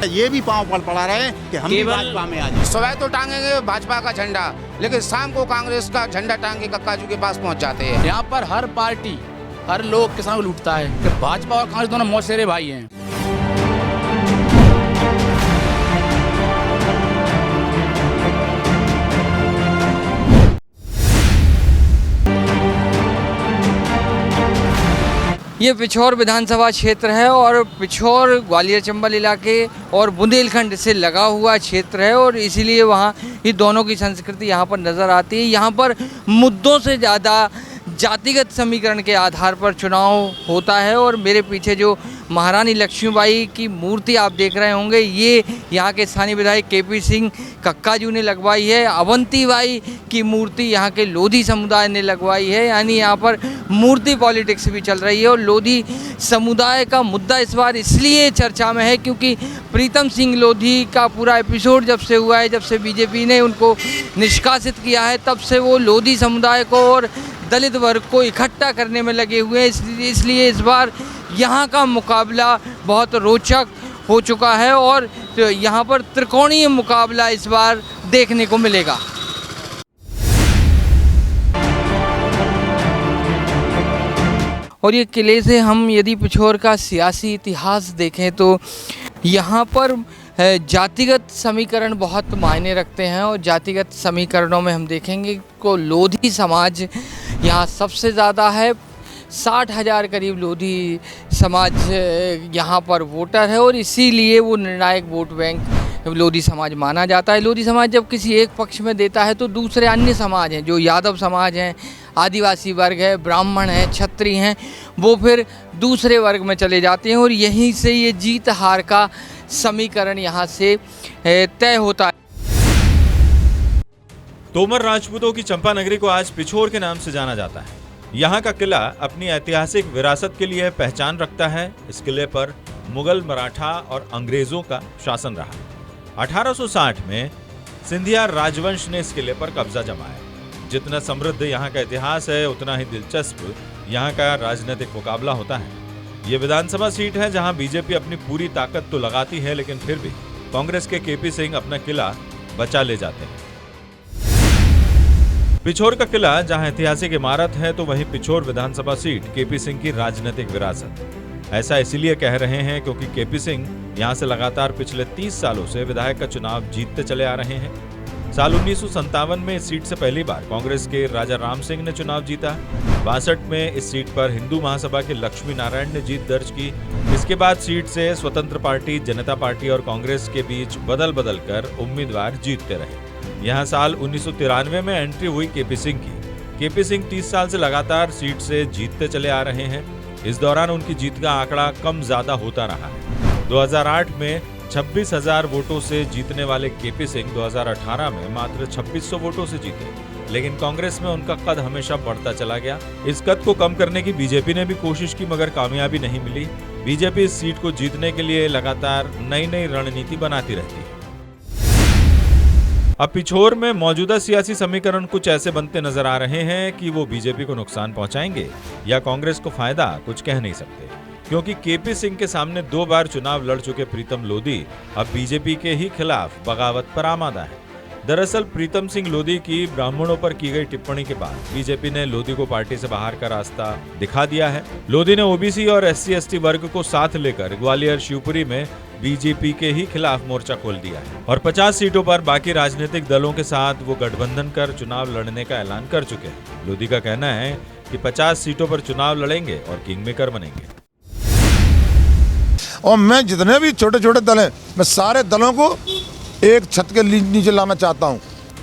ये भी पांव पर पड़ा रहे कि हम भी भाजपा में आ जाए। सुबह तो टांगेंगे भाजपा का झंडा, लेकिन शाम को कांग्रेस का झंडा टांग के कक्काजू के पास पहुंच जाते हैं। यहाँ पर हर पार्टी हर लोग किसान को लूटता है कि भाजपा और कांग्रेस दोनों मौसेरे भाई हैं। ये पिछोर विधानसभा क्षेत्र है और पिछोर ग्वालियर चंबल इलाके और बुंदेलखंड से लगा हुआ क्षेत्र है और इसीलिए वहाँ ये दोनों की संस्कृति यहाँ पर नज़र आती है। यहाँ पर मुद्दों से ज़्यादा जातिगत समीकरण के आधार पर चुनाव होता है और मेरे पीछे जो महारानी लक्ष्मीबाई की मूर्ति आप देख रहे होंगे, ये यहाँ के स्थानीय विधायक केपी सिंह कक्काजू ने लगवाई है। अवंतीबाई की मूर्ति यहाँ के लोधी समुदाय ने लगवाई है, यानी यहाँ पर मूर्ति पॉलिटिक्स भी चल रही है। और लोधी समुदाय का मुद्दा इस बार इसलिए चर्चा में है क्योंकि प्रीतम सिंह लोधी का पूरा एपिसोड जब से हुआ है, जब से बीजेपी ने उनको निष्कासित किया है, तब से वो लोधी समुदाय को और दलित वर्ग को इकट्ठा करने में लगे हुए हैं। इसलिए इस बार यहाँ का मुकाबला बहुत रोचक हो चुका है और यहाँ पर त्रिकोणीय मुकाबला इस बार देखने को मिलेगा। और ये किले से हम यदि पिछोर का सियासी इतिहास देखें तो यहाँ पर जातिगत समीकरण बहुत मायने रखते हैं और जातिगत समीकरणों में हम देखेंगे को लोधी समाज यहाँ सबसे ज़्यादा है। 60,000 करीब लोधी समाज यहाँ पर वोटर है और इसीलिए वो निर्णायक वोट बैंक लोधी समाज माना जाता है। लोधी समाज जब किसी एक पक्ष में देता है तो दूसरे अन्य समाज हैं, जो यादव समाज हैं, आदिवासी वर्ग है, ब्राह्मण हैं, क्षत्रिय हैं, वो फिर दूसरे वर्ग में चले जाते हैं और यहीं से ये जीत हार का समीकरण यहाँ से तय होता है। तोमर राजपूतों की चंपा नगरी को आज पिछोर के नाम से जाना जाता है। यहाँ का किला अपनी ऐतिहासिक विरासत के लिए पहचान रखता है। इस किले पर मुगल, मराठा और अंग्रेजों का शासन रहा। 1860 में सिंधिया राजवंश ने इस किले पर कब्जा जमाया। जितना समृद्ध यहाँ का इतिहास है, उतना ही दिलचस्प यहाँ का राजनीतिक मुकाबला होता है। ये विधानसभा सीट है जहाँ बीजेपी अपनी पूरी ताकत तो लगाती है, लेकिन फिर भी कांग्रेस के केपी सिंह अपना किला बचा ले जाते हैं। पिछोर का किला जहां ऐतिहासिक इमारत है, तो वहीं पिछोर विधानसभा सीट केपी सिंह की राजनीतिक विरासत। ऐसा इसलिए कह रहे हैं क्योंकि केपी सिंह यहां से लगातार पिछले 30 सालों से विधायक का चुनाव जीतते चले आ रहे हैं। साल 1957 में इस सीट से पहली बार कांग्रेस के राजा राम सिंह ने चुनाव जीता। 62 में इस सीट पर हिंदू महासभा के लक्ष्मी नारायण ने जीत दर्ज की। इसके बाद सीट से स्वतंत्र पार्टी, जनता पार्टी और कांग्रेस के बीच बदल बदल कर उम्मीदवार जीतते रहे। यहाँ साल 1993 में एंट्री हुई केपी सिंह की। केपी सिंह 30 साल से लगातार सीट से जीतते चले आ रहे हैं। इस दौरान उनकी जीत का आंकड़ा कम ज्यादा होता रहा है। 2008 में 26,000 वोटों से जीतने वाले केपी सिंह 2018 में मात्र 2600 वोटों से जीते, लेकिन कांग्रेस में उनका कद हमेशा बढ़ता चला गया। इस कद को कम करने की बीजेपी ने भी कोशिश की, मगर कामयाबी नहीं मिली। बीजेपी इस सीट को जीतने के लिए लगातार नई नई रणनीति बनाती रहती है। अब पिछोर में मौजूदा सियासी समीकरण कुछ ऐसे बनते नजर आ रहे हैं कि वो बीजेपी को नुकसान पहुंचाएंगे या कांग्रेस को फायदा, कुछ कह नहीं सकते, क्योंकि केपी सिंह के सामने 2 बार चुनाव लड़ चुके प्रीतम लोधी अब बीजेपी के ही खिलाफ बगावत पर आमादा है। दरअसल प्रीतम सिंह लोधी की ब्राह्मणों पर की गई टिप्पणी के बाद बीजेपी ने लोधी को पार्टी से बाहर का रास्ता दिखा दिया है। लोधी ने ओबीसी और SC/ST वर्ग को साथ लेकर ग्वालियर, शिवपुरी में बीजेपी के ही खिलाफ मोर्चा खोल दिया है और 50 सीटों पर बाकी राजनीतिक दलों के साथ वो गठबंधन कर चुनाव लड़ने का ऐलान कर चुके हैं। लोधी का कहना है कि 50 सीटों पर चुनाव लड़ेंगे और किंग मेकर बनेंगे। और मैं जितने भी छोटे छोटे दल हैं, मैं सारे दलों को एक छत के नीचे लाना चाहता हूँ।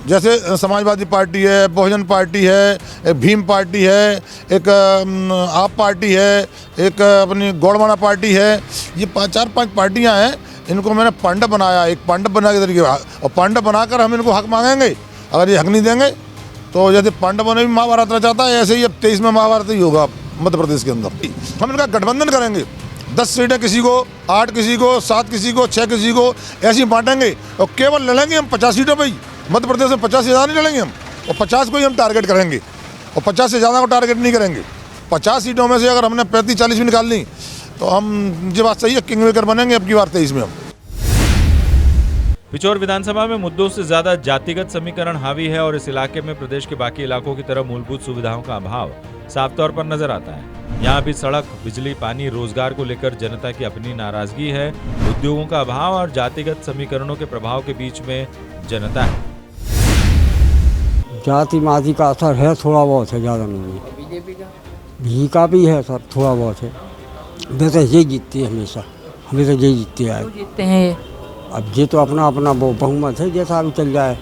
जैसे समाजवादी पार्टी है, बहुजन पार्टी है, एक भीम पार्टी है, एक आप पार्टी है, एक अपनी गौड़वाना पार्टी है। ये 4-5 पार्टियां हैं, इनको मैंने पंड बनाया, एक पंड बना के तरीके, और पंड बनाकर हम इनको हक मांगेंगे। अगर ये हक नहीं देंगे तो जैसे पंड बने भी महाभारत रचाता है, ऐसे ही अब 23 में महाभारत ही होगा मध्य प्रदेश के अंदर। हम इनका गठबंधन करेंगे, 10 सीटें किसी को, 8 किसी को, 7 किसी को, 6 किसी को, ऐसी बांटेंगे और केवल लड़ेंगे हम 50 सीटों पर ही। मध्य प्रदेश में 50 से ज़्यादा नहीं लड़ेंगे हम, और 50 को ही हम टारगेट करेंगे और 50 से ज़्यादा को टारगेट नहीं करेंगे। 50 सीटों में से अगर हमने 35-40 भी निकाल ली तो हम, ये बात सही है, किंग मेकर बनेंगे अब की बार 23 में हम। पिछोर विधानसभा में मुद्दों से ज्यादा जातिगत समीकरण हावी है और इस इलाके में प्रदेश के बाकी इलाकों की तरह मूलभूत सुविधाओं का अभाव साफ तौर पर नजर आता है। यहाँ भी सड़क, बिजली, पानी, रोजगार को लेकर जनता की अपनी नाराजगी है। उद्योगों का अभाव और जातिगत समीकरणों के प्रभाव के बीच में जनता है। जाति माति का असर है, थोड़ा बहुत है, ज़्यादा नहीं है। बीजेपी का भी है सर, थोड़ा बहुत है। वैसे ये जीतती है हमेशा ये जीतती है। जीतते हैं ये? अब ये तो अपना अपना वो बहुमत है, जैसा भी चल जाए,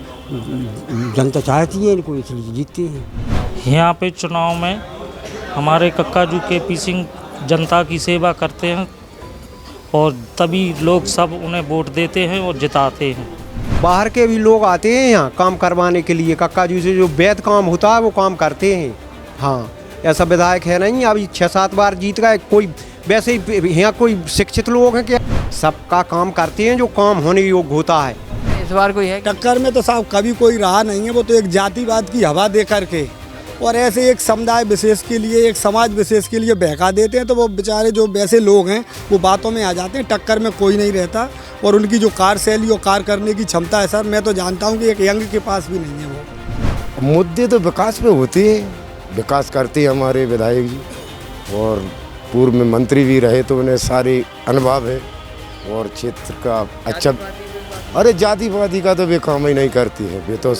जनता चाहती है इनको, इसलिए जीतती है। यहाँ पे चुनाव में हमारे कक्काजू केपी सिंह जनता की सेवा करते हैं और तभी लोग सब उन्हें वोट देते हैं और जिताते हैं। बाहर के भी लोग आते हैं यहाँ काम करवाने के लिए। कक्काजू से जो वैध काम होता है वो काम करते हैं। हाँ, ऐसा विधायक है नहीं, अभी 6-7 बार जीत गए। कोई वैसे ही यहाँ कोई शिक्षित लोग हैं क्या? सबका काम करते हैं जो काम होने योग्य होता है। इस बार कोई है? टक्कर में तो साहब कभी कोई रहा नहीं है। वो तो एक जातिवाद की हवा दे करके और ऐसे एक समुदाय विशेष के लिए, एक समाज विशेष के लिए बहका देते हैं, तो वो बेचारे जो वैसे लोग हैं वो बातों में आ जाते हैं। टक्कर में कोई नहीं रहता और उनकी जो कार्यशैली और कार्य करने की क्षमता है सर, मैं तो जानता हूँ कि एक यंग के पास भी नहीं है। वो मुद्दे तो विकास पे होते हैं, विकास करते हैं हमारे विधायक जी, और पूर्व में मंत्री भी रहे तो उन्हें सारे अनुभव है और क्षेत्र का अच्छा। अरे जातिवादी का तो वे काम ही नहीं करती है, वे तो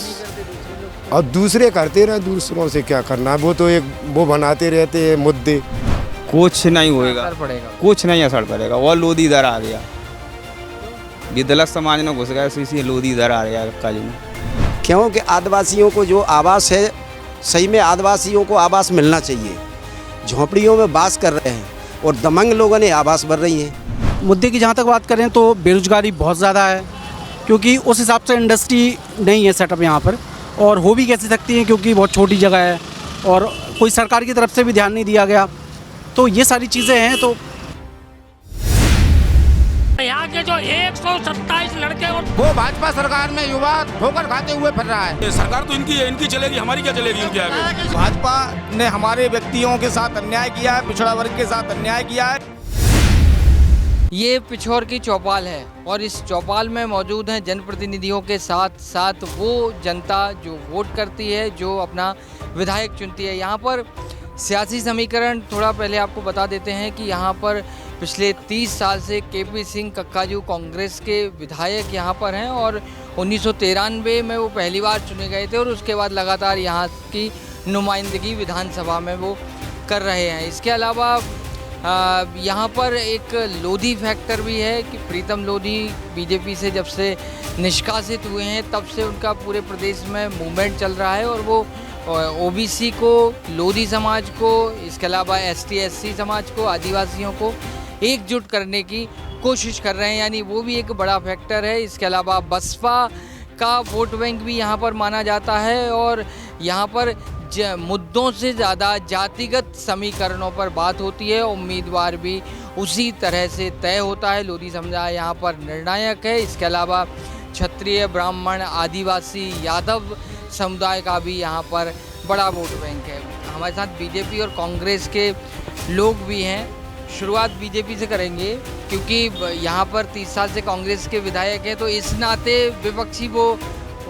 और दूसरे करते रहे, दूसरों से क्या करना है। वो तो एक वो बनाते रहते हैं मुद्दे। कुछ नहीं होएगा, कुछ नहीं असर पड़ेगा। और लोधी इधर आ गया, ये दलित समाज में घुस गया, इसी लोधी इधर आ गया कक्काजी में। क्योंकि आदिवासियों को जो आवास है, सही में आदिवासियों को आवास मिलना चाहिए। झोंपड़ियों में बास कर रहे हैं और दमंग लोगों ने आवास भर रही हैं। मुद्दे की जहाँ तक बात करें तो बेरोजगारी बहुत ज़्यादा है, क्योंकि उस हिसाब से इंडस्ट्री नहीं है सेटअप यहाँ पर, और हो भी कैसे सकती है क्योंकि बहुत छोटी जगह है और कोई सरकार की तरफ से भी ध्यान नहीं दिया गया। तो ये सारी चीज़ें हैं। तो यहाँ के जो 127 लड़के और वो भाजपा सरकार में युवा ठोकर खाते हुए फिर रहा है। सरकार तो इनकी है, इनकी चलेगी, हमारी क्या चलेगी इनके आगे। भाजपा ने हमारे व्यक्तियों के साथ अन्याय किया है, पिछड़ा वर्ग के साथ अन्याय किया है। ये पिछोर की चौपाल है और इस चौपाल में मौजूद हैं जनप्रतिनिधियों के साथ साथ वो जनता जो वोट करती है, जो अपना विधायक चुनती है। यहाँ पर सियासी समीकरण थोड़ा पहले आपको बता देते हैं कि यहाँ पर पिछले 30 साल से केपी सिंह कक्काजू कांग्रेस के विधायक यहाँ पर हैं और 1993 में वो पहली बार चुने गए थे और उसके बाद लगातार यहाँ की नुमाइंदगी विधानसभा में वो कर रहे हैं। इसके अलावा यहाँ पर एक लोधी फैक्टर भी है कि प्रीतम लोधी बीजेपी से जब से निष्कासित हुए हैं तब से उनका पूरे प्रदेश में मूवमेंट चल रहा है और वो ओबीसी को, लोधी समाज को, इसके अलावा ST/SC समाज को, आदिवासियों को एकजुट करने की कोशिश कर रहे हैं, यानी वो भी एक बड़ा फैक्टर है। इसके अलावा बसपा का वोट बैंक भी यहाँ पर माना जाता है और यहाँ पर मुद्दों से ज़्यादा जातिगत समीकरणों पर बात होती है। उम्मीदवार भी उसी तरह से तय होता है। लोधी समुदाय यहाँ पर निर्णायक है। इसके अलावा क्षत्रिय, ब्राह्मण, आदिवासी, यादव समुदाय का भी यहाँ पर बड़ा वोट बैंक है। हमारे साथ बीजेपी और कांग्रेस के लोग भी हैं। शुरुआत बीजेपी से करेंगे क्योंकि यहाँ पर 30 साल से कांग्रेस के विधायक हैं, तो इस नाते विपक्षी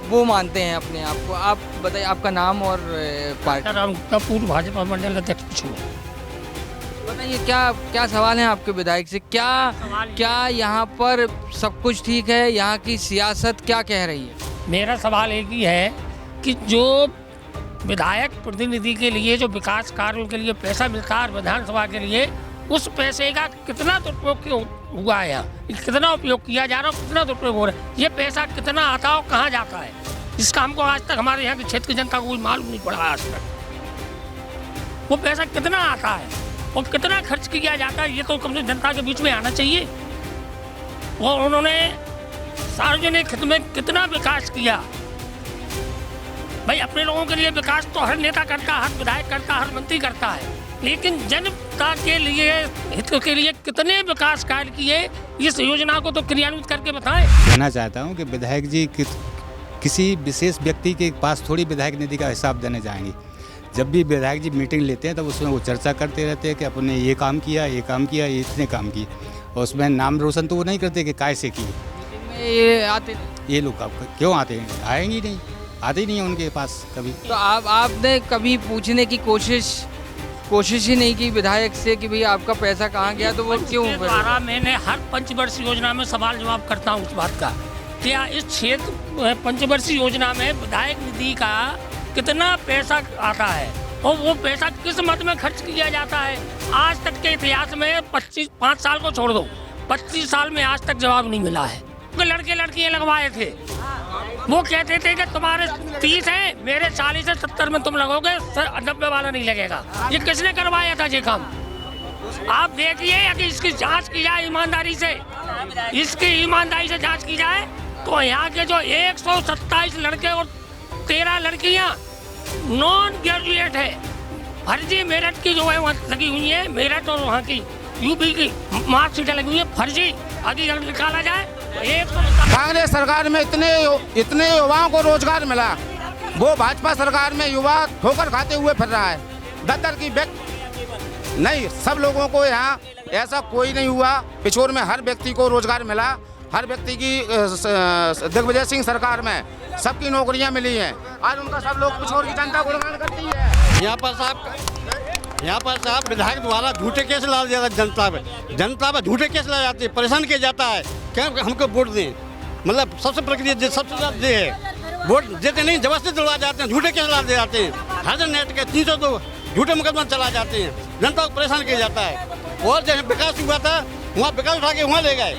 वो मानते हैं अपने आप को। आप बताइए आपका नाम और पार्टी। राम गुप्ता, पूर्व भाजपा मंडल अध्यक्ष हूँ। बताइए क्या सवाल है आपके विधायक से? क्या यहाँ पर सब कुछ ठीक है? यहाँ की सियासत क्या कह रही है? मेरा सवाल एक ही है कि जो विधायक प्रतिनिधि के लिए जो विकास कार्यों के लिए पैसा मिलता है विधानसभा के लिए, उस पैसे का कितना दुरुपयोग हुआ है, यहाँ कितना उपयोग किया जा रहा है, कितना दुरुपयोग हो रहा है, ये पैसा कितना आता है और कहाँ जाता है, इसका हमको आज तक हमारे यहाँ के क्षेत्र की जनता को कोई मालूम नहीं पड़ा आज तक। वो पैसा कितना आता है और कितना खर्च किया जाता है, ये तो कम से जनता के बीच में आना चाहिए। और उन्होंने सार्वजनिक हित में कितना विकास किया। भाई अपने लोगों के लिए विकास तो हर नेता करता है, हर विधायक करता है, हर मंत्री करता है, लेकिन जनता के लिए, हित के लिए कितने विकास कार्य किए, इस योजना को तो क्रियान्वित करके बताएं। कहना चाहता हूँ कि विधायक जी किसी विशेष व्यक्ति के पास थोड़ी विधायक निधि का हिसाब देने जाएंगे। जब भी विधायक जी मीटिंग लेते हैं तब उसमें वो चर्चा करते रहते हैं कि अपने ये काम किया, ये काम किया, ये इतने काम किए, और उसमें नाम रोशन तो वो नहीं करते कि काय से किए। ये आते ये लोग अब क्यों आते हैं? आएंगे ही नहीं, आते ही नहीं है उनके पास कभी। तो आपने कभी पूछने की कोशिश ही नहीं की विधायक से कि भाई आपका पैसा कहाँ गया, तो वो क्यों? द्वारा मैंने हर पंचवर्षीय योजना में सवाल जवाब करता हूँ इस बात का, क्या इस क्षेत्र पंचवर्षीय योजना में विधायक निधि का कितना पैसा आता है और वो पैसा किस मद में खर्च किया जाता है? आज तक के इतिहास में 5 साल को छोड़ दो, 25 साल में आज तक जवाब नहीं मिला है। तो लड़के लड़कियां लगवाए थे, वो कहते थे कि तुम्हारे 30 है, मेरे 40 से 70 में तुम लगोगे, 90 वाला नहीं लगेगा। ये किसने करवाया था ये काम? आप देखिए कि इसकी जांच की जाए ईमानदारी से, इसकी ईमानदारी से जांच की जाए तो यहाँ के जो 127 लड़के और 13 लड़कियाँ नॉन ग्रेजुएट है, फर्जी मेरिट की जो है वहाँ लगी हुई है, मेरिट और वहाँ की यूपी की मार्कशीटें लगी हुई है फर्जी, अभी निकाला जाए। कांग्रेस सरकार में इतने युवाओं को रोजगार मिला, वो भाजपा सरकार में युवा ठोकर खाते हुए फिर रहा है। दर की नहीं, सब लोगों को यहाँ ऐसा कोई नहीं हुआ। पिछोर में हर व्यक्ति को रोजगार मिला, हर व्यक्ति की दिग्विजय सिंह सरकार में सबकी नौकरियां मिली हैं। आज उनका सब लोग पिछोर की जनता गुणगान करती है। यहाँ पर साहब विधायक द्वारा झूठे केस ला दिया जाता है, जनता पर झूठे केस ला जाते हैं, परेशान किया जाता है क्या हमको वोट दें। मतलब सबसे प्रक्रिया सबसे ज़्यादा ये है, वोट देते नहीं, जबरदस्ती दिलवा जाते हैं, झूठे केस ला दिए जाते हैं, हर नेट के 302 झूठे मुकदमा चला जाते हैं, जनता को परेशान किया जाता है। और जहाँ विकास हुआ था वहाँ विकास उठा के वहाँ ले गए।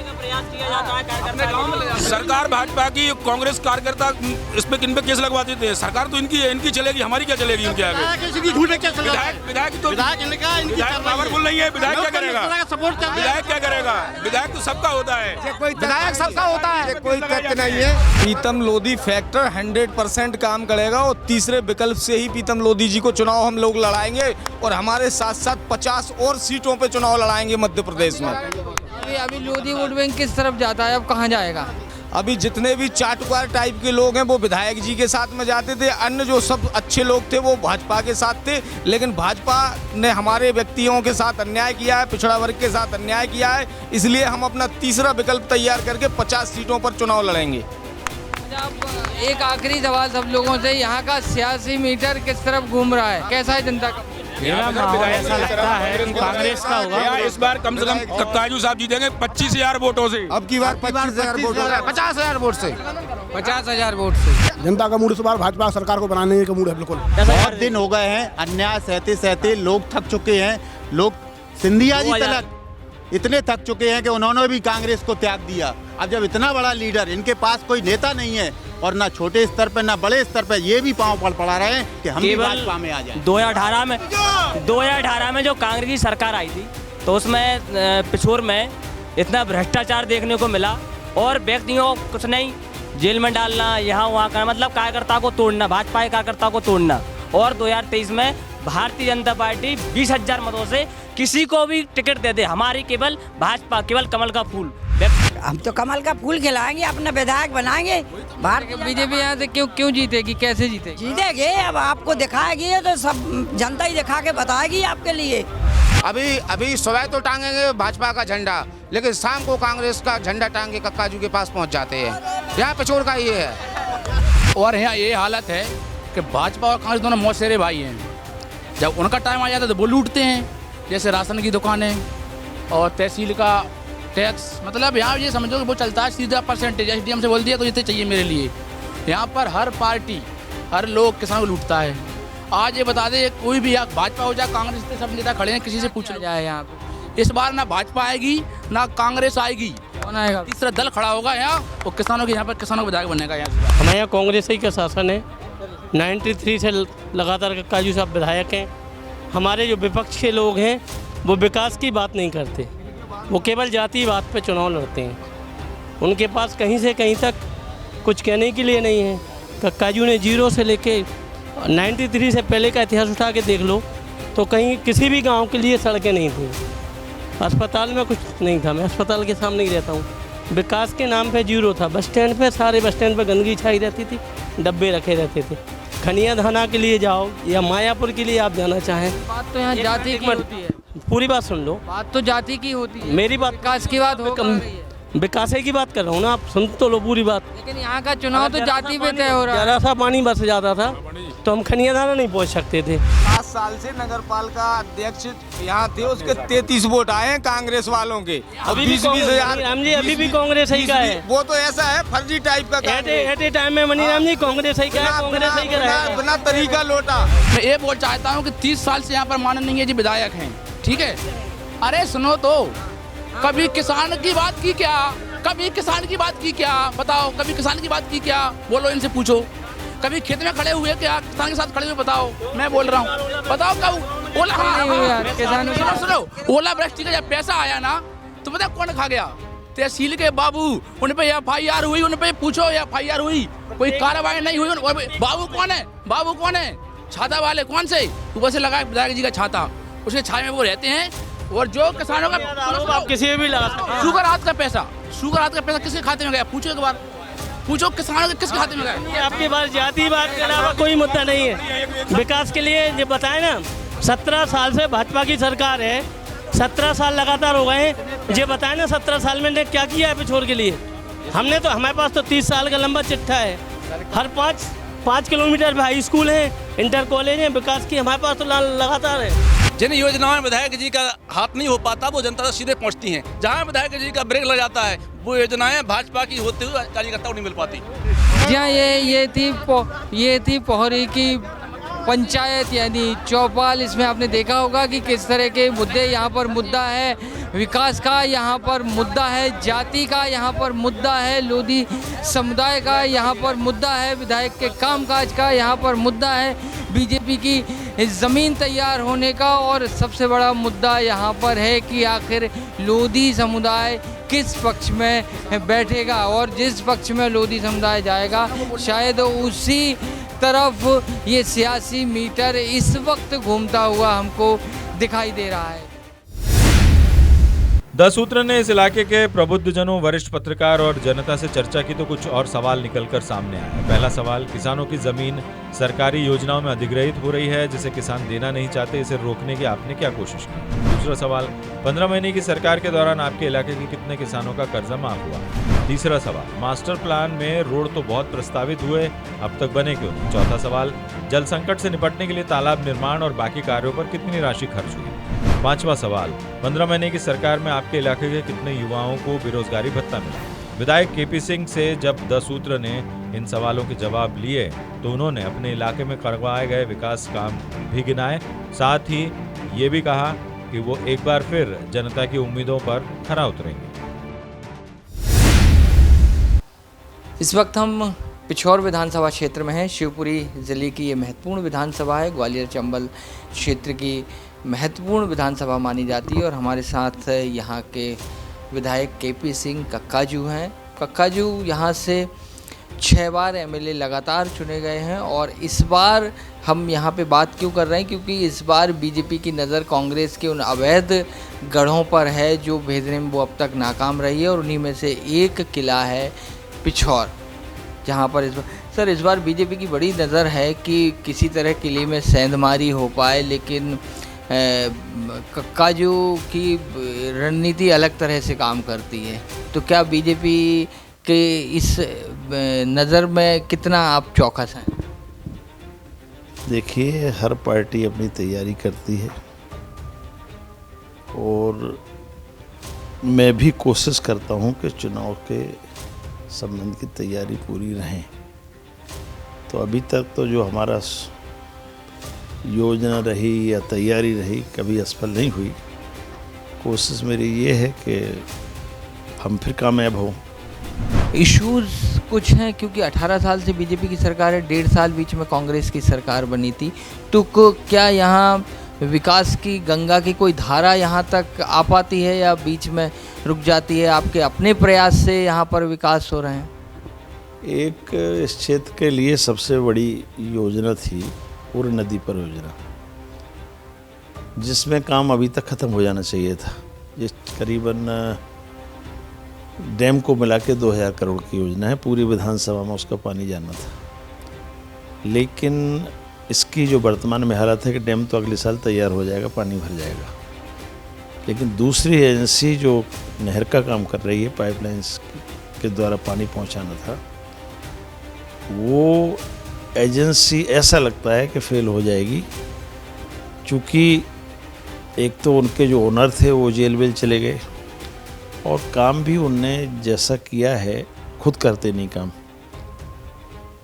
सरकार भाजपा की, कांग्रेस कार्यकर्ता इस पे किन पे केस लगवा देते हैं? सरकार तो इनकी है, इनकी चलेगी, हमारी क्या चलेगी उनके आगे? विधायक पावरफुल नहीं है, विधायक क्या करेगा? विधायक क्या करेगा? विधायक तो सबका होता है, विधायक सबका होता है, कोई तथ्य नहीं है। प्रीतम लोधी फैक्टर 100% काम करेगा और तीसरे विकल्प से ही प्रीतम लोधी जी को चुनाव हम लोग लड़ाएंगे और हमारे साथ साथ 50 और सीटों पे चुनाव लड़ाएंगे मध्य प्रदेश में। अभी लोधी वोट बैंक किस तरफ जाता है, अब कहाँ जाएगा? अभी जितने भी चाटुकार टाइप के लोग हैं वो विधायक जी के साथ में जाते थे, अन्य जो सब अच्छे लोग थे वो भाजपा के साथ थे, लेकिन भाजपा ने हमारे व्यक्तियों के साथ अन्याय किया है, पिछड़ा वर्ग के साथ अन्याय किया है, इसलिए हम अपना तीसरा विकल्प तैयार करके 50 सीटों पर चुनाव लड़ेंगे। एक आखिरी सवाल सब लोगों से, यहाँ का सियासी मीटर किस तरफ घूम रहा है, कैसा है जनता का? मेरा माहौल ऐसा लगता है कि कांग्रेस का होगा। इस बार कम से कम कक्काजू साहब जीतेंगे 25,000 वोटों से। अब की बार 25,000 वोट, 50,000 वोट से, 50,000 वोट से। जनता का मूड इस बार भाजपा सरकार को बनाने का मूड है बिल्कुल। बहुत दिन हो गए हैं अन्याय सहते लोग थक चुके हैं। लोग सिंधिया जी तक इतने थक चुके हैं कि उन्होंने भी कांग्रेस को त्याग दिया। अब जब इतना बड़ा लीडर, इनके पास कोई नेता नहीं है और ना छोटे स्तर पे ना बड़े स्तर पे, ये भी पांव पड़ा रहे हैं कि हम भी भाजपा में आ जाएं। 2018 में जो कांग्रेस की सरकार आई थी तो उसमें पिछोर में इतना भ्रष्टाचार देखने को मिला और व्यक्तियों कुछ नहीं, जेल में डालना, यहाँ वहाँ का, मतलब कार्यकर्ता को तोड़ना, भाजपा के कार्यकर्ता को तोड़ना। और 2023 में भारतीय जनता पार्टी 20,000 मतों से किसी को भी टिकट दे दे, हमारी केवल भाजपा, केवल कमल का फूल। हम तो कमल का फूल खिलाएंगे, अपना विधायक बनाएंगे। बीजेपी यहाँ से क्यों जीतेगी, कैसे जीतेगी? जीतेगी, अब आपको दिखाएगी तो सब जनता ही दिखा के बताएगी आपके लिए। अभी सुबह तो टांगेंगे भाजपा का झंडा, लेकिन शाम को कांग्रेस का झंडा टांग के कक्काजू के पास पहुँच जाते हैं। यहाँ पिछोर का ये है। और यहाँ ये हालत है कि भाजपा और कांग्रेस दोनों मौसेरे भाई हैं। जब उनका टाइम आ जाता है तो वो लूटते हैं, जैसे राशन की दुकानें और तहसील का टैक्स। मतलब यहाँ ये समझो कि वो चलता है सीधा परसेंटेज, SDM से बोल दिया तो इतने चाहिए मेरे लिए। यहाँ पर हर पार्टी, हर लोग किसान को लूटता है। आज ये बता दे, कोई भी भाजपा हो जाए कांग्रेस से, सब नेता खड़े हैं, किसी से पूछ जाए यहाँ पे। इस बार ना भाजपा आएगी ना कांग्रेस आएगी, कौन आएगा? तीसरा दल खड़ा होगा यहाँ, वो किसानों के, यहाँ पर किसानों का विधायक बनेगा। यहाँ हमारे यहाँ कांग्रेस ही का शासन है, 93 से लगातार कक्काजू साहब विधायक हैं। हमारे जो विपक्ष के लोग हैं वो विकास की बात नहीं करते, वो केवल जाति बात पे चुनाव लड़ते हैं। उनके पास कहीं से कहीं तक कुछ कहने के लिए नहीं है। कक्काजू ने 0 से लेके 93 से पहले का इतिहास उठा के देख लो तो कहीं किसी भी गांव के लिए सड़कें नहीं थी, अस्पताल में कुछ नहीं था। मैं अस्पताल के सामने ही रहता हूँ। विकास के नाम पे 0 था। बस स्टैंड पे, सारे बस स्टैंड पे गंदगी छाई रहती थी, डब्बे रखे रहते थे। खनिया धाना के लिए जाओ या मायापुर के लिए आप जाना चाहें, बात तो यहाँ जाति की होती है। पूरी बात सुन लो, बात तो जाति की होती है। मेरी बात, विकास की बात हो विकास की बात कर रहा हूँ ना, आप सुन तो लो पूरी बात। लेकिन यहाँ का चुनाव तो जाति पे तय हो रहा है। जरा सा पानी बस जाता था तो हम खनियादाना नहीं पहुँच सकते थे। 7 साल से नगर पालिका अध्यक्ष यहाँ थे, उसके 33 वोट आए हैं कांग्रेस वालों के। अभी भी 20 हजार राम जी अभी भी कांग्रेस ही का है। वो तो ऐसा है फर्जी टाइप का एट ए टाइम में मनीराम जी कांग्रेस ही का है, कांग्रेस ही का है, बिना तरीका लोटा। मैं ये बोल चाहता हूँ कि 30 साल से यहाँ पर माननीय जी विधायक हैं, ठीक है। अरे सुनो तो, कभी किसान की बात की क्या, कभी किसान की बात की क्या, बताओ कभी किसान की बात की क्या, बोलो इनसे पूछो। कभी खेत में खड़े हुए क्या, किसान के साथ खड़े हुए बताओ, मैं बोल रहा हूँ, बताओ कब ओला सुनो ओला वृष्टि का जब पैसा आया ना तो पता कौन खा गया? तहसील के बाबू, उन पे FIR हुई, उन पे पूछो FIR हुई, कोई कार्रवाई नहीं हुई। बाबू कौन है, बाबू कौन है? छाता वाले कौन से ऊपर से लगा विधायक जी का छाता, उसके छाए में वो रहते हैं। और जो किसानों का आप किसी भी लगा सकते हैं। शुगर हाथ का पैसा किसके खाते में गया? पूछो एक बार, पूछो किसानों के किसके खाते में गया? आपके पास जाति बात के अलावा कोई मुद्दा नहीं है। विकास के लिए ये बताए ना, 17 साल से भाजपा की सरकार है, 17 साल लगातार हो गए हैं। ये बताए ना 17 साल में ने क्या किया है पिछोर के लिए? हमने तो, हमारे पास तो 30 साल का लंबा चिट्ठा है। हर 5 किलोमीटर पे हाई स्कूल है, इंटर कॉलेज है, विकास की हमारे पास तो लगातार है। जिन योजनाओं में विधायक जी का हाथ नहीं हो पाता वो जनता तक सीधे पहुंचती हैं। जहां विधायक जी का ब्रेक लग जाता है वो योजनाएं भाजपा की होते हुए कार्यकर्ता को नहीं मिल पाती। जी हाँ, ये थी पोहरी की पंचायत यानी चौपाल। इसमें आपने देखा होगा कि किस तरह के मुद्दे यहाँ पर मुद्दा है, विकास का यहाँ पर मुद्दा है, जाति का यहाँ पर मुद्दा है, लोधी समुदाय का यहाँ पर मुद्दा है, विधायक के कामकाज का यहाँ पर मुद्दा है, बीजेपी की ज़मीन तैयार होने का, और सबसे बड़ा मुद्दा यहाँ पर है कि आखिर लोधी समुदाय किस पक्ष में बैठेगा। और जिस पक्ष में लोधी समुदाय जाएगा शायद उसी तरफ ये सियासी मीटर इस वक्त घूमता हुआ हमको दिखाई दे रहा है। 10 सूत्र ने इस इलाके के प्रबुद्धजनों, वरिष्ठ पत्रकार और जनता से चर्चा की तो कुछ और सवाल निकलकर सामने आए। पहला सवाल, किसानों की जमीन सरकारी योजनाओं में अधिग्रहित हो रही है जिसे किसान देना नहीं चाहते, इसे रोकने की आपने क्या कोशिश की? दूसरा सवाल, 15 महीने की सरकार के दौरान आपके इलाके के कितने किसानों का कर्जा माफ हुआ? तीसरा सवाल, मास्टर प्लान में रोड तो बहुत प्रस्तावित हुए, अब तक बने क्यों नहीं? चौथा सवाल, जल संकट से निपटने के लिए तालाब निर्माण और बाकी कार्यों पर कितनी राशि खर्च हुई? पांचवा सवाल, 15 महीने की सरकार में आपके इलाके के कितने युवाओं को बेरोजगारी भत्ता मिला? विधायक केपी सिंह से जब 10 सूत्र ने इन सवालों के जवाब लिए तो उन्होंने अपने इलाके में करवाए गए विकास काम भी गिनाए, साथ ही ये भी कहा कि वो एक बार फिर जनता की उम्मीदों पर खरा उतरेंगे। इस वक्त हम पिछोर विधानसभा क्षेत्र में हैं। शिवपुरी ज़िले की ये महत्वपूर्ण विधानसभा है, ग्वालियर चंबल क्षेत्र की महत्वपूर्ण विधानसभा मानी जाती है। और हमारे साथ यहाँ के विधायक केपी सिंह कक्काजू हैं। कक्काजू यहाँ से 6 बार MLA लगातार चुने गए हैं। और इस बार हम यहाँ पे बात क्यों कर रहे हैं, क्योंकि इस बार बीजेपी की नज़र कांग्रेस के उन अवैध गढ़ों पर है जो भेजने में वो अब तक नाकाम रही है। और उन्हीं में से एक किला है पिछोर, जहाँ पर इस बार बीजेपी की बड़ी नज़र है कि किसी तरह किले में सेंधमारी हो पाए। लेकिन कक्काजू की रणनीति अलग तरह से काम करती है। तो क्या बीजेपी के इस नज़र में कितना आप चौकस हैं? देखिए, हर पार्टी अपनी तैयारी करती है और मैं भी कोशिश करता हूं कि चुनाव के संबंध की तैयारी पूरी रहे। तो अभी तक तो जो हमारा योजना रही या तैयारी रही कभी असफल नहीं हुई। कोशिश मेरी ये है कि हम फिर कामयाब हों। इश्यूज़ कुछ हैं, क्योंकि 18 साल से बीजेपी की सरकार है, 1.5 साल बीच में कांग्रेस की सरकार बनी थी। तो क्या यहाँ विकास की गंगा की कोई धारा यहाँ तक आ पाती है या बीच में रुक जाती है? आपके अपने प्रयास से यहाँ पर विकास हो रहे हैं? एक इस क्षेत्र के लिए सबसे बड़ी योजना थी पूरी नदी पर योजना, जिसमें काम अभी तक ख़त्म हो जाना चाहिए था। ये करीबन डैम को मिला के 2000 करोड़ की योजना है, पूरी विधानसभा में उसका पानी जाना था। लेकिन इसकी जो वर्तमान में हालत है कि डैम तो अगले साल तैयार हो जाएगा, पानी भर जाएगा। लेकिन दूसरी एजेंसी जो नहर का काम कर रही है, पाइपलाइंस के द्वारा पानी पहुंचाना था, वो एजेंसी ऐसा लगता है कि फेल हो जाएगी, क्योंकि एक तो उनके जो ओनर थे वो जेल वेल चले गए और काम भी उनने जैसा किया है खुद करते नहीं काम,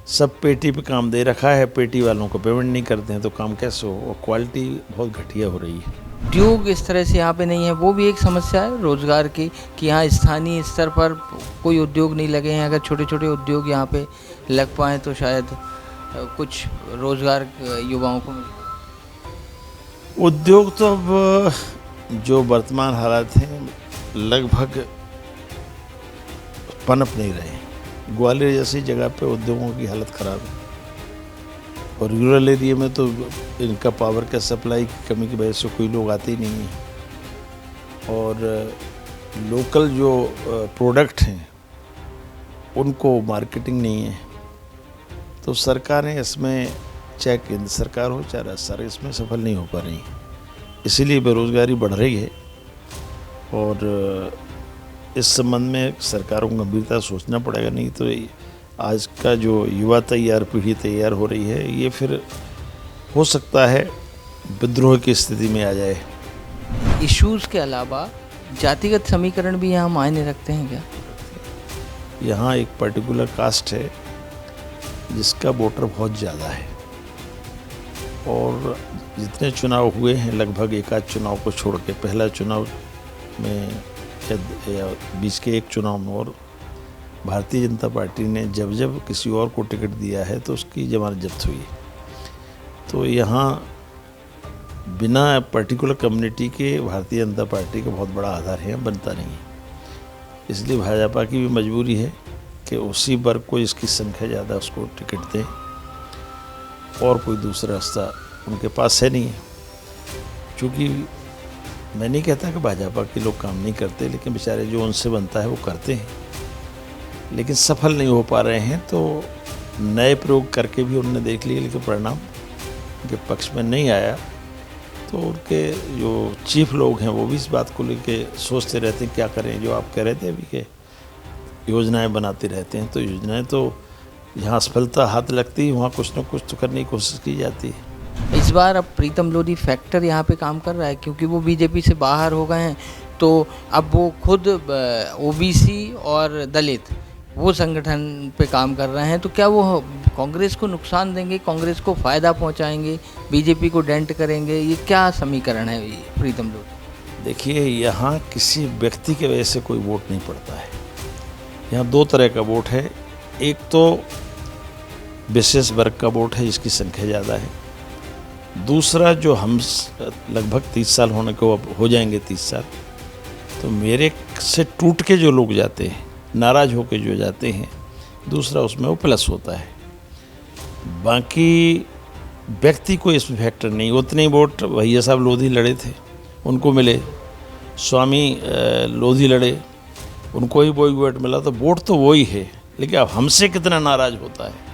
सब पेटी पे काम दे रखा है, पेटी वालों को पेमेंट नहीं करते हैं, तो काम कैसे हो, और क्वालिटी बहुत घटिया हो रही है। उद्योग इस तरह से यहाँ पे नहीं है, वो भी एक समस्या है रोजगार की कि यहाँ स्थानीय स्तर पर कोई उद्योग नहीं लगे हैं। अगर छोटे छोटे उद्योग यहाँ पे लग पाएँ तो शायद कुछ रोजगार युवाओं को मिले। उद्योग तो अब जो वर्तमान हालात हैं लगभग पनप नहीं रहे। ग्वालियर जैसी जगह पे उद्योगों की हालत ख़राब है और रूरल एरिया में तो इनका पावर का सप्लाई की कमी की वजह से कोई लोग आते ही नहीं हैं और लोकल जो प्रोडक्ट हैं उनको मार्केटिंग नहीं है। तो सरकारें इसमें, चाहे केंद्र सरकार हो चाहे राज्य सरकार, इसमें सफल नहीं हो पा रही है, इसीलिए बेरोज़गारी बढ़ रही है। और इस संबंध में सरकारों को गंभीरता सोचना पड़ेगा, नहीं तो आज का जो युवा पीढ़ी तैयार हो रही है, ये फिर हो सकता है विद्रोह की स्थिति में आ जाए। इश्यूज़ के अलावा जातिगत समीकरण भी यहाँ मायने रखते हैं क्या? यहाँ एक पर्टिकुलर कास्ट है जिसका वोटर बहुत ज़्यादा है और जितने चुनाव हुए हैं लगभग एक आध चुनाव को छोड़ के, पहला चुनाव में या बीच के एक चुनाव में, और भारतीय जनता पार्टी ने जब जब किसी और को टिकट दिया है तो उसकी जमानत जब्त हुई है। तो यहाँ बिना पर्टिकुलर कम्युनिटी के भारतीय जनता पार्टी का बहुत बड़ा आधार है, बनता नहीं है। इसलिए भाजपा की भी मजबूरी है कि उसी वर्ग को जिसकी संख्या ज़्यादा उसको टिकट दें और कोई दूसरा रास्ता उनके पास है नहीं है। क्योंकि मैं नहीं कहता कि भाजपा के लोग काम नहीं करते, लेकिन बेचारे जो उनसे बनता है वो करते हैं, लेकिन सफल नहीं हो पा रहे हैं। तो नए प्रयोग करके भी उन्होंने देख लिए, लेकिन परिणाम उनके पक्ष में नहीं आया। तो उनके जो चीफ लोग हैं वो भी इस बात को लेके सोचते रहते हैं क्या करें। जो आप कह रहे थे अभी के योजनाएं बनाते रहते हैं, तो योजनाएं तो जहाँ सफलता हाथ लगती है वहाँ कुछ न कुछ तो करने की कोशिश की जाती है। इस बार अब प्रीतम लोधी फैक्टर यहाँ पे काम कर रहा है, क्योंकि वो बीजेपी से बाहर हो गए हैं, तो अब वो खुद ओबीसी और दलित वो संगठन पे काम कर रहे हैं। तो क्या वो कांग्रेस को नुकसान देंगे, कांग्रेस को फ़ायदा पहुंचाएंगे, बीजेपी को डेंट करेंगे? ये क्या समीकरण है प्रीतम लोधी? देखिए, यहाँ किसी व्यक्ति की वजह से कोई वोट नहीं पड़ता है। यहाँ दो तरह का वोट है। एक तो विशेष वर्ग का वोट है जिसकी संख्या ज़्यादा है। दूसरा जो हम लगभग 30 साल होने को अब हो जाएंगे 30 साल, तो मेरे से टूट के जो लोग जाते हैं, नाराज़ होकर जो जाते हैं, दूसरा उसमें वो प्लस होता है। बाकी व्यक्ति को इसमें फैक्टर नहीं। उतने वोट भैया साहब लोधी लड़े थे, उनको मिले, स्वामी लोधी लड़े, उनको ही वही वोट मिला। तो वोट तो वही है, लेकिन अब हमसे कितना नाराज़ होता है।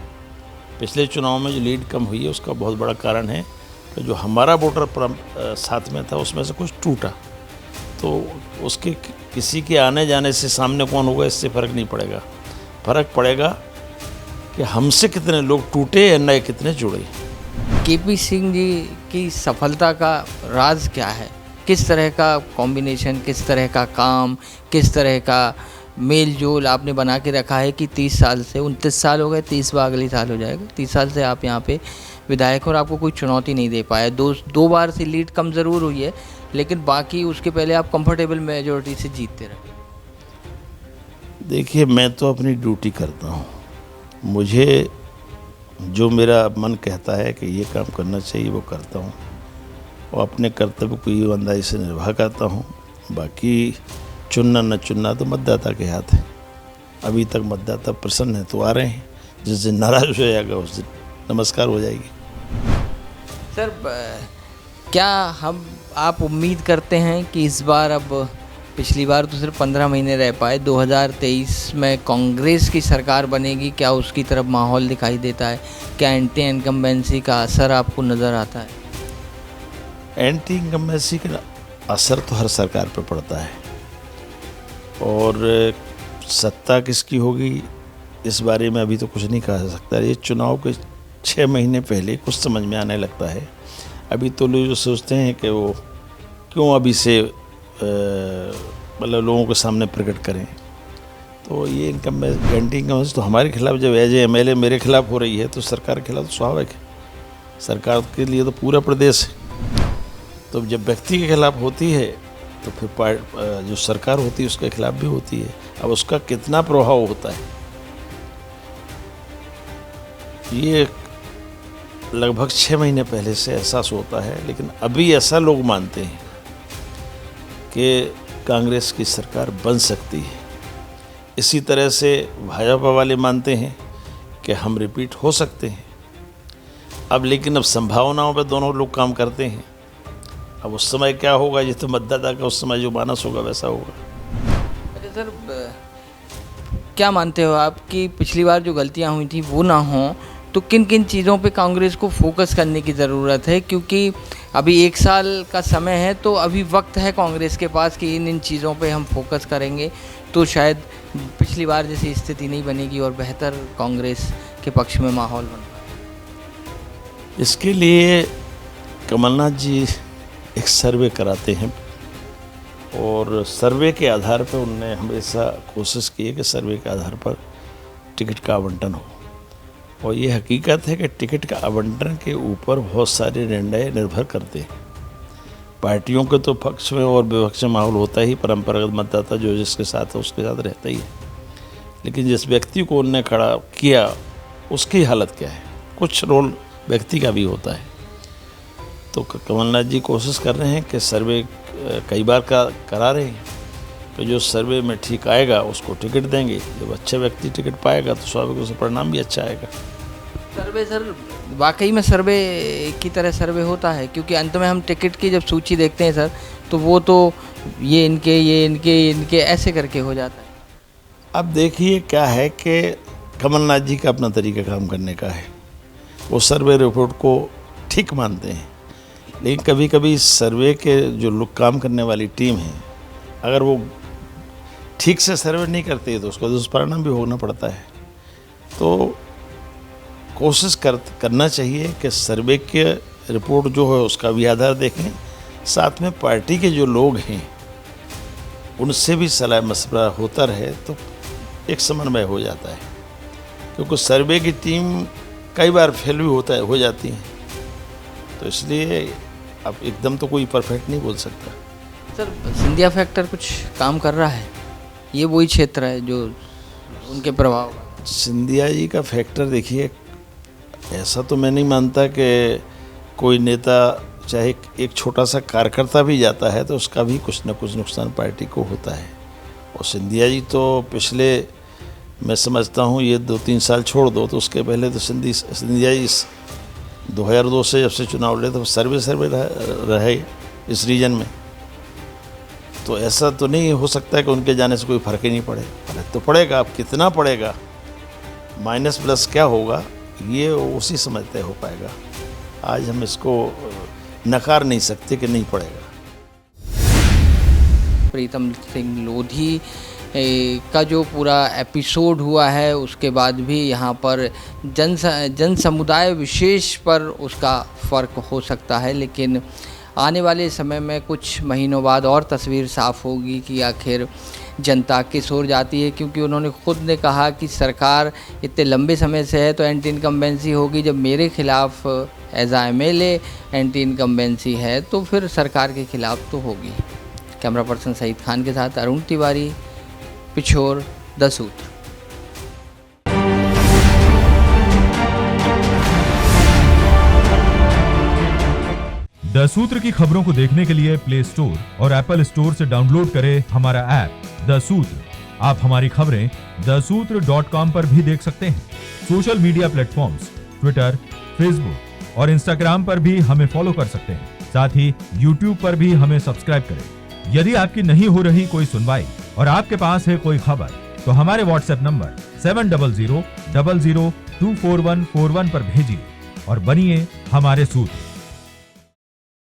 पिछले चुनाव में जो लीड कम हुई है उसका बहुत बड़ा कारण है कि जो हमारा वोटर साथ में था उसमें से कुछ टूटा। तो उसके किसी के आने जाने से सामने कौन होगा इससे फ़र्क नहीं पड़ेगा। फ़र्क पड़ेगा कि हमसे कितने लोग टूटे या नए कितने जुड़े। केपी सिंह जी की सफलता का राज क्या है? किस तरह का कॉम्बिनेशन, किस तरह का काम, किस तरह का मेल जोल आपने बना के रखा है कि 30 साल से 29 साल हो गए, 30वां अगले साल हो जाएगा, 30 साल से आप यहाँ पे विधायक और आपको कोई चुनौती नहीं दे पाया। दो बार से लीड कम ज़रूर हुई है, लेकिन बाकी उसके पहले आप कंफर्टेबल मेजोरिटी से जीतते रहे। देखिए, मैं तो अपनी ड्यूटी करता हूँ। मुझे जो मेरा मन कहता है कि ये काम करना चाहिए वो करता हूँ और अपने कर्तव्य को ईमानदारी से निर्वाह करता हूँ। बाकी चुनना न चुनना तो मतदाता के हाथ है। अभी तक मतदाता प्रसन्न है तो आ रहे हैं, जिस दिन नाराज हो जाएगा उस दिन नमस्कार हो जाएगी। सर, क्या आप उम्मीद करते हैं कि इस बार, अब पिछली बार तो सिर्फ 15 महीने रह पाए, 2023 में कांग्रेस की सरकार बनेगी? क्या उसकी तरफ माहौल दिखाई देता है? क्या एंटी इनकम्बेंसी का असर आपको नज़र आता है? एंटी इनकम्बेंसी का असर तो हर सरकार पर पड़ता है, और सत्ता किसकी होगी इस बारे में अभी तो कुछ नहीं कहा जा सकता। ये चुनाव के 6 महीने पहले कुछ समझ में आने लगता है। अभी तो लोग जो सोचते हैं कि वो क्यों अभी से मतलब लोगों के सामने प्रकट करें, तो ये इनकम गारंटी इनकम तो हमारे खिलाफ जब एज MLA मेरे खिलाफ हो रही है तो सरकार के खिलाफ तो स्वाभाविक है, सरकार के लिए तो पूरा प्रदेश है। तो जब व्यक्ति के खिलाफ होती है तो फिर जो सरकार होती है उसके खिलाफ भी होती है। अब उसका कितना प्रभाव होता है ये लगभग 6 महीने पहले से एहसास होता है, लेकिन अभी ऐसा लोग मानते हैं कि कांग्रेस की सरकार बन सकती है। इसी तरह से भाजपा वाले मानते हैं कि हम रिपीट हो सकते हैं। अब लेकिन अब संभावनाओं पे दोनों लोग काम करते हैं। अब उस समय क्या होगा, ये तो मतदाता का उस समय जो मानस होगा वैसा होगा। अच्छा सर, क्या मानते हो आप कि पिछली बार जो गलतियां हुई थी वो ना हों, तो किन किन चीज़ों पे कांग्रेस को फोकस करने की ज़रूरत है? क्योंकि अभी 1 साल का समय है, तो अभी वक्त है कांग्रेस के पास कि इन चीज़ों पे हम फोकस करेंगे तो शायद पिछली बार जैसी स्थिति नहीं बनेगी और बेहतर कांग्रेस के पक्ष में माहौल बन पाए। इसके लिए कमलनाथ जी एक सर्वे कराते हैं, और सर्वे के आधार पर उन्होंने हमेशा कोशिश की है कि सर्वे के आधार पर टिकट का आवंटन हो। और ये हकीकत है कि टिकट का आवंटन के ऊपर बहुत सारे निर्णय निर्भर करते हैं। पार्टियों के तो पक्ष में और विपक्ष में माहौल होता ही, परंपरागत मतदाता जो जिसके साथ है उसके साथ रहता ही है, लेकिन जिस व्यक्ति को उन्होंने खड़ा किया उसकी हालत क्या है, कुछ रोल व्यक्ति का भी होता है। तो कमलनाथ जी कोशिश कर रहे हैं कि सर्वे कई बार करा रहे हैं, तो जो सर्वे में ठीक आएगा उसको टिकट देंगे। जब अच्छा व्यक्ति टिकट पाएगा तो स्वाभाविक उसका परिणाम भी अच्छा आएगा। सर्वे सर, वाकई में सर्वे की तरह सर्वे होता है? क्योंकि अंत में हम टिकट की जब सूची देखते हैं सर, तो वो तो ये इनके ऐसे करके हो जाता है। अब देखिए क्या है कि कमलनाथ जी का अपना तरीका काम करने का है, वो सर्वे रिपोर्ट को ठीक मानते हैं, लेकिन कभी कभी सर्वे के जो लोग काम करने वाली टीम है, अगर वो ठीक से सर्वे नहीं करती तो उसका दुष्परिणाम भी भोगना पड़ता है। तो कोशिश करना चाहिए कि सर्वे के रिपोर्ट जो है उसका भी आधार देखें, साथ में पार्टी के जो लोग हैं उनसे भी सलाह मशवरा होता रहे तो एक समन्वय हो जाता है। क्योंकि सर्वे की टीम कई बार फेल भी हो जाती है, तो इसलिए अब एकदम तो कोई परफेक्ट नहीं बोल सकता। सर, सिंधिया फैक्टर कुछ काम कर रहा है? ये वही क्षेत्र है जो उनके प्रभाव। सिंधिया जी का फैक्टर देखिए, ऐसा तो मैं नहीं मानता कि कोई नेता चाहे एक छोटा सा कार्यकर्ता भी जाता है तो उसका भी कुछ न कुछ नुकसान पार्टी को होता है। और सिंधिया जी तो पिछले, मैं समझता हूँ ये 2-3 साल छोड़ दो, तो उसके पहले तो सिंधिया जी 2002 से जब से चुनाव लड़े तो सर्वे रहे इस रीजन में। तो ऐसा तो नहीं हो सकता है कि उनके जाने से कोई फर्क ही नहीं पड़े। फर्क तो पड़ेगा, अब कितना पड़ेगा, माइनस प्लस क्या होगा, ये उसी समय तय हो पाएगा। आज हम इसको नकार नहीं सकते कि नहीं पड़ेगा। प्रीतम सिंह लोधी का जो पूरा एपिसोड हुआ है उसके बाद भी यहाँ पर जन समुदाय विशेष पर उसका फ़र्क हो सकता है, लेकिन आने वाले समय में कुछ महीनों बाद और तस्वीर साफ़ होगी कि आखिर जनता किस ओर जाती है। क्योंकि उन्होंने खुद ने कहा कि सरकार इतने लंबे समय से है तो एंटी इनकम्बेंसी होगी, जब मेरे खिलाफ एज MLA एंटी इनकम्बेंसी है तो फिर सरकार के खिलाफ तो होगी। कैमरा पर्सन सईद खान के साथ अरुण तिवारी, पिछोर, द सूत्र। द सूत्र की खबरों को देखने के लिए प्ले स्टोर और एप्पल स्टोर से डाउनलोड करें हमारा ऐप द सूत्र। आप हमारी खबरें thesutra.com पर भी देख सकते हैं। Social media platforms Twitter, Facebook और इंस्टाग्राम पर भी हमें फॉलो कर सकते हैं। साथ ही यूट्यूब पर भी हमें सब्सक्राइब करें। यदि आपकी नहीं हो रही कोई सुनवाई और आपके पास है कोई खबर, तो हमारे व्हाट्सएप नंबर 700 00 24141 पर भेजिए और बनिए हमारे सूत्र।